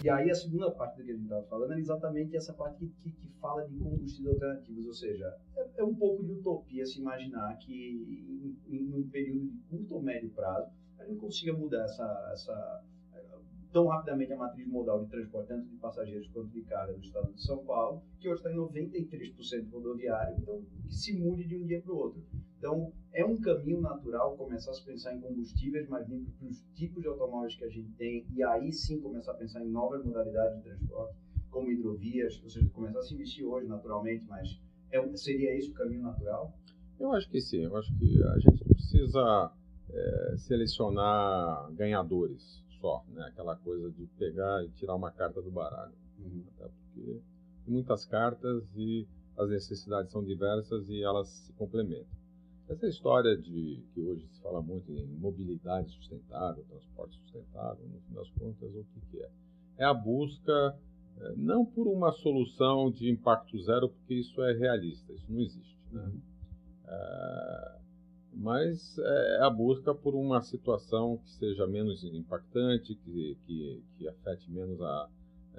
E aí a segunda parte do que a gente estava falando é exatamente essa parte que fala de combustíveis alternativos, ou seja, é um pouco de utopia se imaginar que em um período de curto ou médio prazo a gente consiga mudar tão rapidamente a matriz modal de transporte, tanto de passageiros quanto de carga do estado de São Paulo, que hoje está em 93% rodoviário, então que se mude de um dia para o outro. Então, é um caminho natural começar a se pensar em combustíveis mais limpos para os tipos de automóveis que a gente tem, e aí sim começar a pensar em novas modalidades de transporte, como hidrovias, ou seja, começar a se investir hoje naturalmente, mas seria esse o caminho natural? Eu acho que sim, eu acho que a gente não precisa selecionar ganhadores só, né? Aquela coisa de pegar e tirar uma carta do baralho. Até porque tem muitas cartas e as necessidades são diversas e elas se complementam. Essa história de que hoje se fala muito em mobilidade sustentável, transporte sustentável, no fim das contas, o que é? É a busca, não por uma solução de impacto zero, porque isso é realista, isso não existe, né? Mas é a busca por uma situação que seja menos impactante, que afete menos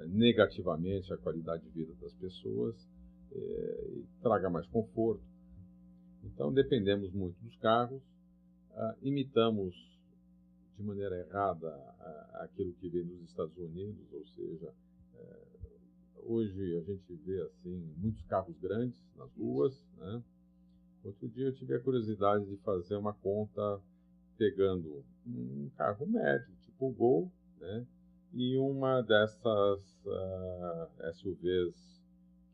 negativamente a qualidade de vida das pessoas e traga mais conforto. Então, dependemos muito dos carros, imitamos de maneira errada aquilo que vem dos Estados Unidos, ou seja, hoje a gente vê assim muitos carros grandes nas ruas, né? Outro dia eu tive a curiosidade de fazer uma conta pegando um carro médio, tipo o Gol, né? E uma dessas SUVs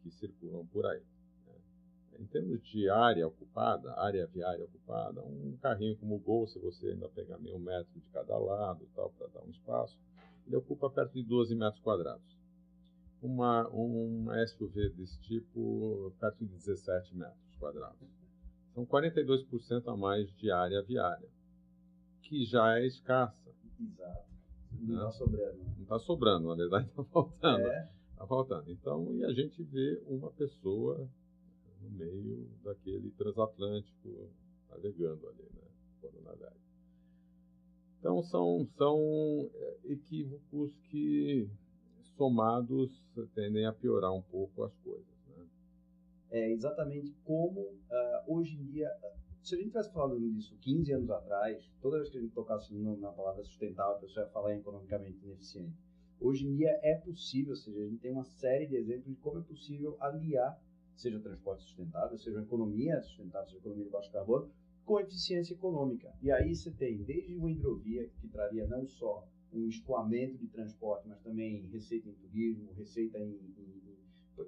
que circulam por aí. Em termos de área ocupada, área viária ocupada, um carrinho como o Gol, se você ainda pegar meio metro de cada lado, tal, para dar um espaço, ele ocupa perto de 12 metros quadrados. Uma SUV desse tipo, perto de 17 metros quadrados. São 42% a mais de área viária, que já é escassa. Exato. Não está sobrando. Não está sobrando, na verdade está faltando. Está faltando. Então, e a gente vê uma pessoa no meio daquele transatlântico navegando ali, né? Quando navega. Então, são equívocos que, somados, tendem a piorar um pouco as coisas, né? É exatamente como hoje em dia, se a gente tivesse falando disso 15 anos atrás, toda vez que a gente tocasse na palavra sustentável, a pessoa ia falar em economicamente ineficiente. Hoje em dia é possível, ou seja, a gente tem uma série de exemplos de como é possível aliar, seja transporte sustentável, seja uma economia sustentável, seja economia de baixo carbono, com eficiência econômica. E aí você tem desde uma hidrovia que traria não só um escoamento de transporte, mas também receita em turismo, receita para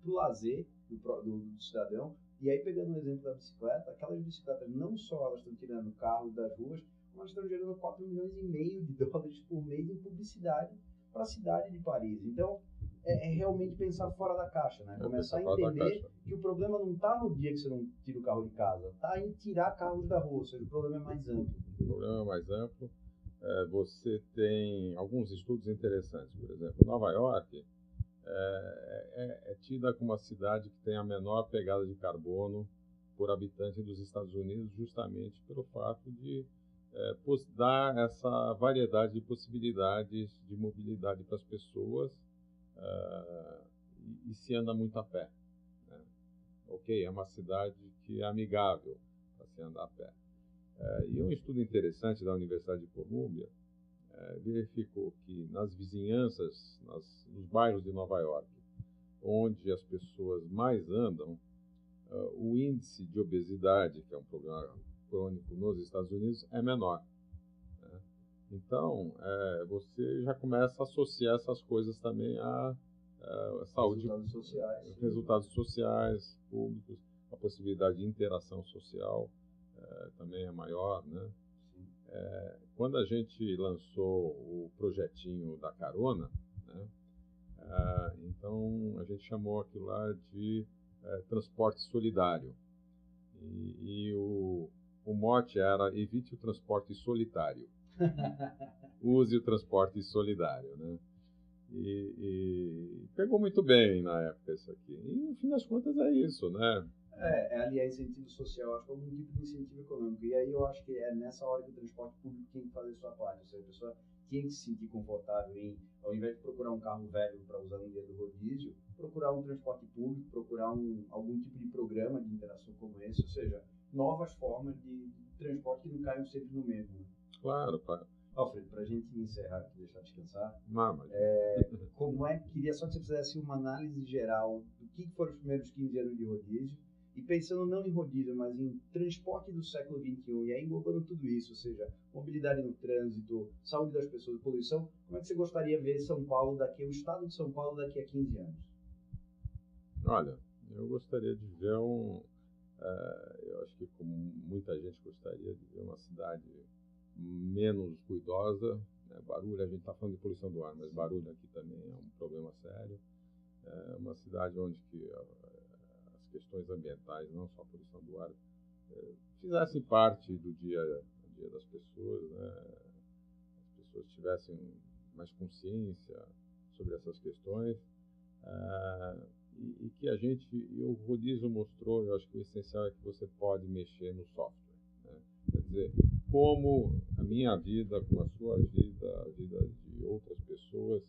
o lazer do cidadão. E aí, pegando o exemplo da bicicleta, aquelas bicicletas não só elas estão tirando carros das ruas, mas estão gerando 4,5 milhões de dólares por mês em publicidade para a cidade de Paris. Então, é realmente pensar fora da caixa, né? Começar a entender que o problema não está no dia que você não tira o carro de casa, está em tirar carros da rua, ou seja, o problema é mais amplo. O problema é mais amplo. Você tem alguns estudos interessantes, por exemplo, Nova York é tida como a cidade que tem a menor pegada de carbono por habitante dos Estados Unidos, justamente pelo fato de dar essa variedade de possibilidades de mobilidade para as pessoas e se anda muito a pé, né? Ok, é uma cidade que é amigável para se andar a pé. E um estudo interessante da Universidade de Colômbia verificou que nas vizinhanças, nos bairros de Nova York, onde as pessoas mais andam, o índice de obesidade, que é um problema crônico nos Estados Unidos, é menor, né? Então, você já começa a associar essas coisas também a saúde, resultados sociais, públicos, a possibilidade de interação social também é maior, né? Quando a gente lançou o projetinho da carona, né, então a gente chamou aquilo lá de transporte solidário. E o mote era evite o transporte solitário. Use o transporte solidário, né? E pegou muito bem na época isso aqui. E no fim das contas é isso, né? aliar incentivo social, acho que é algum tipo de incentivo econômico. E aí eu acho que é nessa hora que o transporte público tem que fazer sua parte. Ou seja, a pessoa tem que se sentir confortável em, ao invés de procurar um carro velho para usar no dia do rodízio, procurar um transporte público, procurar algum tipo de programa de interação como esse, ou seja, novas formas de transporte que não caiam sempre no mesmo. Né? Claro, claro. Alfredo, para a gente encerrar aqui, deixar descansar, Não, mas... queria só que você fizesse uma análise geral do que foram os primeiros 15 anos de rodízio, e pensando não em rodízio, mas em transporte do século XXI, e aí englobando tudo isso, ou seja, mobilidade no trânsito, saúde das pessoas, poluição, como é que você gostaria de ver São Paulo o estado de São Paulo daqui a 15 anos? Olha, eu gostaria de ver eu acho que como muita gente gostaria de ver uma cidade menos ruidosa, né? Barulho, a gente está falando de poluição do ar, mas barulho aqui também é um problema sério. É uma cidade onde que as questões ambientais, não só a poluição do ar, fizessem parte do dia a dia das pessoas, né? As pessoas tivessem mais consciência sobre essas questões, e que o rodízio mostrou, eu acho que o essencial é que você pode mexer no software, né? Quer dizer, como a minha vida, como a sua vida, a vida de outras pessoas,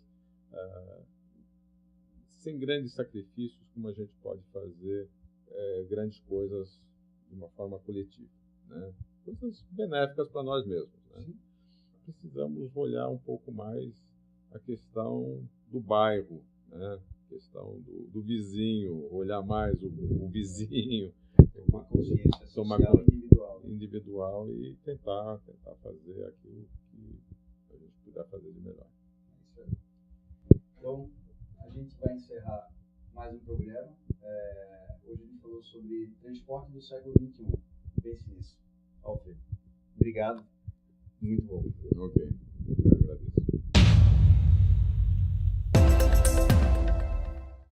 sem grandes sacrifícios, como a gente pode fazer grandes coisas de uma forma coletiva, né? Coisas benéficas para nós mesmos, né? Precisamos olhar um pouco mais a questão do bairro, né? A questão do vizinho, olhar mais o vizinho, tomar consciência social individual e tentar fazer aquilo que a gente puder fazer de melhor. É isso aí. Então, a gente vai encerrar mais um programa. Hoje a gente falou sobre transporte do século XXI. Pense nisso. Alfredo, obrigado. Muito bom. Ok.